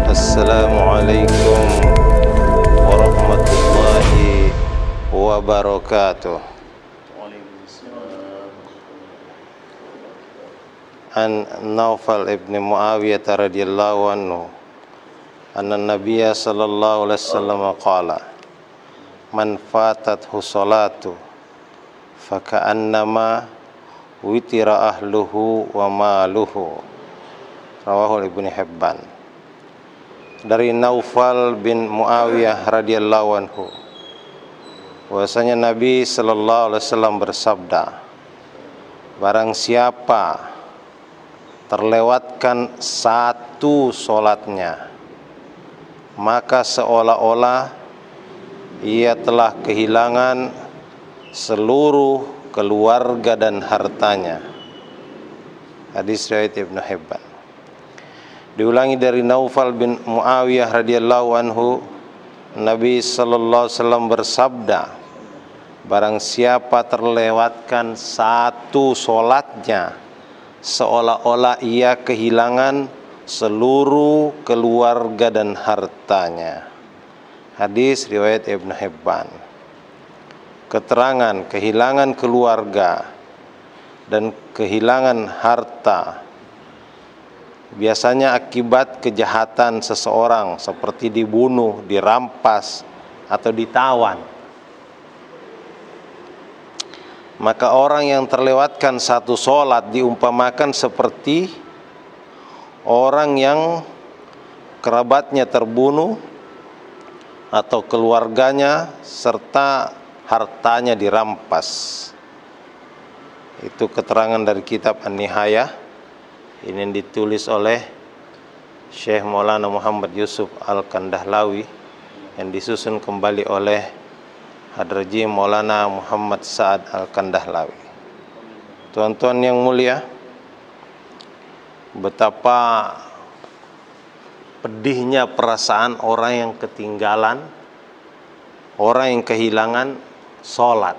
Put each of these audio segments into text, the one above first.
Assalamualaikum warahmatullahi wabarakatuh. An Naufal ibn Muawiyah radhiyallahu anhu anna Nabiyya sallallahu alaihi wasallam qala man fatathu salatu faka'annama witira ahluhu wa maluhu. Rawahu Ibnu Hibban. Dari Naufal bin Muawiyah radhiyallahu anhu, bahwasanya Nabi sallallahu alaihi wasallam bersabda, barang siapa terlewatkan satu solatnya, maka seolah-olah ia telah kehilangan seluruh keluarga dan hartanya. Hadis riwayat Ibnu Hibban. Diulangi dari Naufal bin Muawiyah radhiyallahu anhu, Nabi sallallahu alaihi wasallam bersabda, barang siapa terlewatkan satu solatnya, seolah-olah ia kehilangan seluruh keluarga dan hartanya. Hadis riwayat Ibnu Hibban. Keterangan kehilangan keluarga dan kehilangan harta biasanya akibat kejahatan seseorang, seperti dibunuh, dirampas, atau ditawan. Maka orang yang terlewatkan satu solat diumpamakan seperti orang yang kerabatnya terbunuh atau keluarganya serta hartanya dirampas. Itu keterangan dari kitab An-Nihayah. Ini yang ditulis oleh Syekh Maulana Muhammad Yusuf Al-Kandahlawi, yang disusun kembali oleh Hadraji Maulana Muhammad Sa'ad Al-Kandahlawi. Tuan-tuan yang mulia, betapa pedihnya perasaan orang yang ketinggalan, orang yang kehilangan sholat,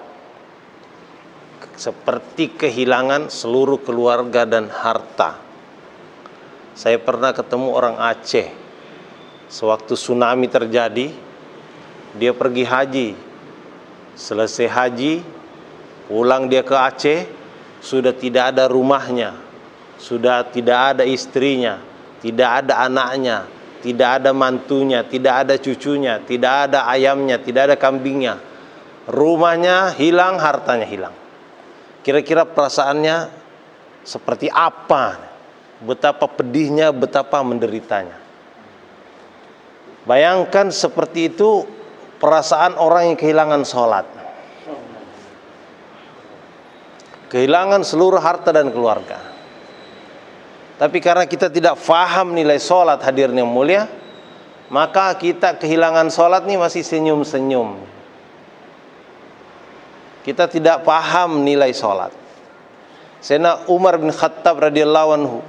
seperti kehilangan seluruh keluarga dan harta. Saya pernah ketemu orang Aceh, sewaktu tsunami terjadi, dia pergi haji. Selesai haji, pulang dia ke Aceh, sudah tidak ada rumahnya, sudah tidak ada istrinya, tidak ada anaknya, tidak ada mantunya, tidak ada cucunya, tidak ada ayamnya, tidak ada kambingnya. Rumahnya hilang, hartanya hilang. Kira-kira perasaannya seperti apa? Betapa pedihnya, betapa menderitanya. Bayangkan seperti itu perasaan orang yang kehilangan sholat, kehilangan seluruh harta dan keluarga. Tapi karena kita tidak faham nilai sholat, hadirnya mulia, maka kita kehilangan sholat nih masih senyum-senyum. Kita tidak paham nilai sholat. Sayyidina Umar bin Khattab radhiyallahu anhu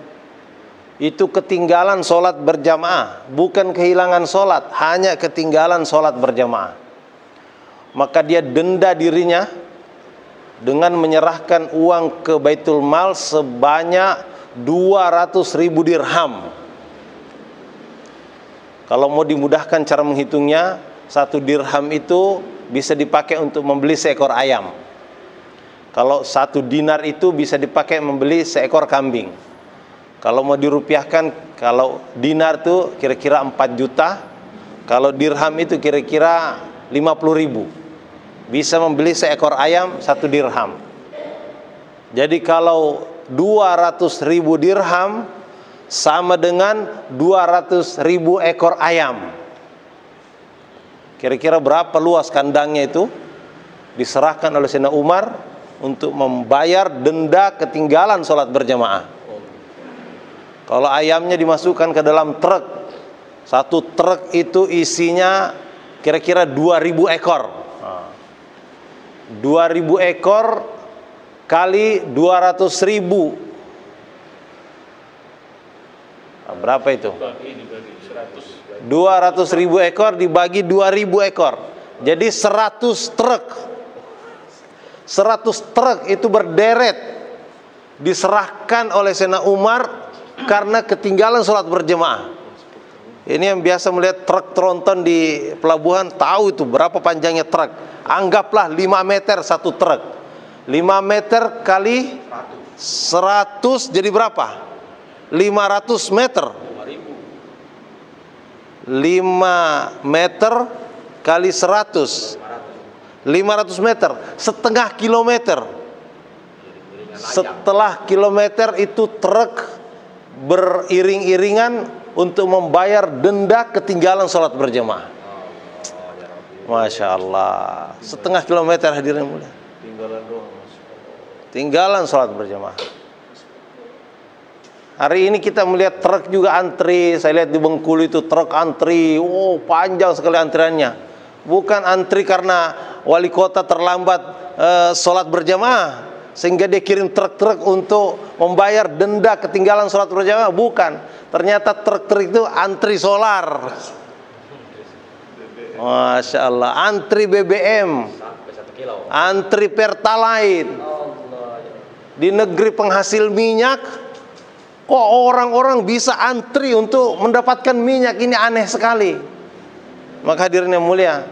itu ketinggalan sholat berjamaah, bukan kehilangan sholat, hanya ketinggalan sholat berjamaah. Maka dia denda dirinya dengan menyerahkan uang ke Baitul Mal sebanyak 200.000 dirham. Kalau mau dimudahkan cara menghitungnya, 1 dirham itu bisa dipakai untuk membeli seekor ayam. Kalau 1 dinar itu bisa dipakai membeli seekor kambing. Kalau mau dirupiahkan, kalau dinar itu kira-kira 4 juta, kalau dirham itu kira-kira 50.000. Bisa membeli seekor ayam 1 dirham. Jadi kalau 200.000 dirham sama dengan 200.000 ekor ayam. Kira-kira berapa luas kandangnya itu? Diserahkan oleh Sayyidina Umar untuk membayar denda ketinggalan sholat berjamaah. Kalau ayamnya dimasukkan ke dalam truk, 1 truk itu isinya kira-kira 2.000 ekor. 2.000 ekor kali 200.000. Berapa itu? 200.000 ekor dibagi 2.000 ekor. Jadi 100 truk. 100 truk itu berderet diserahkan oleh Sayyidina Umar karena ketinggalan sholat berjamaah. Ini yang biasa melihat truk tronton di pelabuhan tahu itu berapa panjangnya truk. Anggaplah 5 meter satu truk. 5 meter kali 100 jadi berapa? 500 meter. 5 meter kali 100. 500 meter, setengah kilometer. Setelah kilometer itu truk beriring-iringan untuk membayar denda ketinggalan sholat berjamaah. Masya Allah, setengah kilometer hadirin mulia. Tinggalan sholat berjamaah. Hari ini kita melihat truk juga antri. Saya lihat di Bengkulu itu truk antri. Oh, panjang sekali antriannya. Bukan antri karena wali kota terlambat sholat berjamaah sehingga dia kirim truk-truk untuk membayar denda ketinggalan sholat berjamaah. Bukan. Ternyata truk-truk itu antri solar. Masya Allah, antri BBM, antri Pertalite. Di negeri penghasil minyak, kok orang-orang bisa antri untuk mendapatkan minyak? Ini aneh sekali. Maka hadirin yang mulia,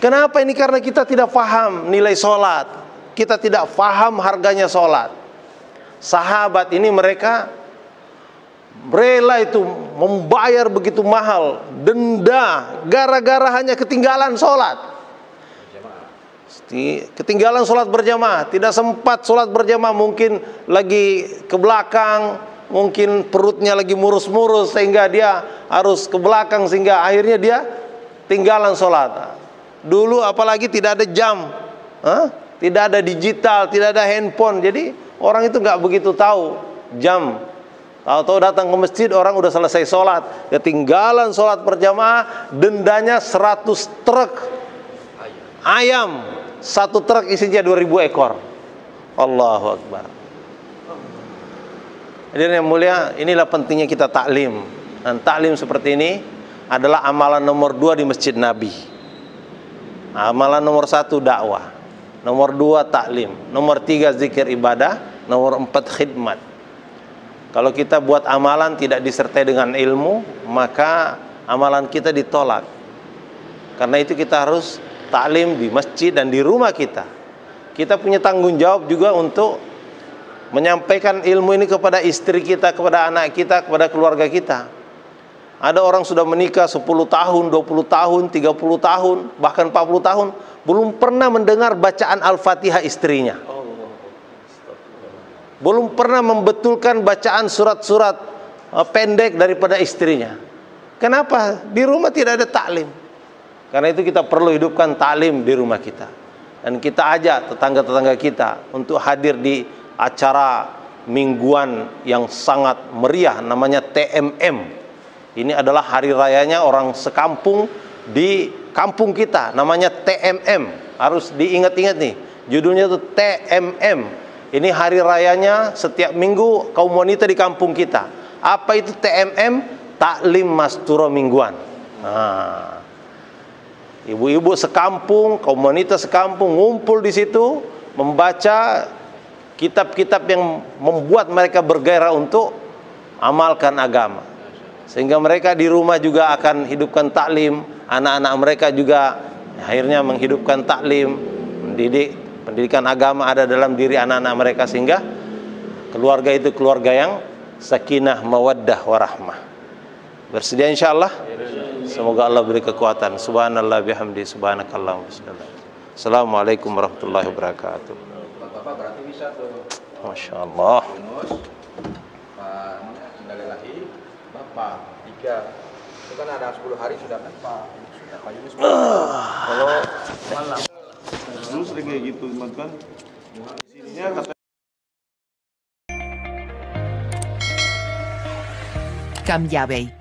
kenapa ini? Karena kita tidak paham nilai sholat. Kita tidak paham harganya sholat. Sahabat ini mereka rela itu membayar begitu mahal denda gara-gara hanya ketinggalan sholat. Ketinggalan sholat berjamaah, tidak sempat sholat berjamaah, mungkin lagi ke belakang, mungkin perutnya lagi murus-murus sehingga dia harus ke belakang, sehingga akhirnya dia tinggalan sholat. Dulu apalagi tidak ada jam, tidak ada digital, tidak ada handphone, jadi orang itu nggak begitu tahu jam. Tahu-tahu datang ke masjid, orang udah selesai sholat, ketinggalan sholat berjamaah, dendanya 100 truk ayam. Satu truk isinya 2000 ekor. Allahu Akbar. Jadi yang mulia, inilah pentingnya kita taklim. Dan taklim seperti ini adalah amalan nomor 2 di Masjid Nabi. Amalan nomor 1 dakwah, nomor 2 taklim, nomor 3 zikir ibadah, nomor 4 khidmat. Kalau kita buat amalan tidak disertai dengan ilmu, maka amalan kita ditolak. Karena itu kita harus taklim di masjid dan di rumah kita. Kita punya tanggung jawab juga untuk menyampaikan ilmu ini kepada istri kita, kepada anak kita, kepada keluarga kita. Ada orang sudah menikah 10 tahun, 20 tahun, 30 tahun, bahkan 40 tahun, belum pernah mendengar bacaan Al-Fatihah istrinya. Belum pernah membetulkan bacaan surat-surat pendek daripada istrinya. Kenapa? Di rumah tidak ada taklim. Karena itu kita perlu hidupkan taklim di rumah kita. Dan kita ajak tetangga-tetangga kita untuk hadir di acara mingguan yang sangat meriah, namanya TMM. Ini adalah hari rayanya orang sekampung di kampung kita, namanya TMM. Harus diingat-ingat nih, judulnya itu TMM. Ini hari rayanya setiap minggu kaum wanita di kampung kita. Apa itu TMM? Taklim Masturo mingguan. Nah, ibu-ibu sekampung, kaum wanita sekampung ngumpul di situ membaca kitab-kitab yang membuat mereka bergairah untuk amalkan agama. Sehingga mereka di rumah juga akan hidupkan taklim, anak-anak mereka juga akhirnya menghidupkan taklim, mendidik. Pendidikan agama ada dalam diri anak-anak mereka, sehingga keluarga itu keluarga yang sakinah, mawaddah, warahmah. Bersedia insyaallah? Semoga Allah beri kekuatan. Subhanallah bihamdi, subhanakallahumma wabihamdika. Assalamualaikum warahmatullahi wabarakatuh. Bapak berarti bisa tuh. Masya Allah. Pak Indalillahi, Bapak 3. Itu kan ada 10 hari sudah kan Pak. Pak Yunus. Kalau malam dulu sering kayak gitu, kan sininya kata Cambiabei.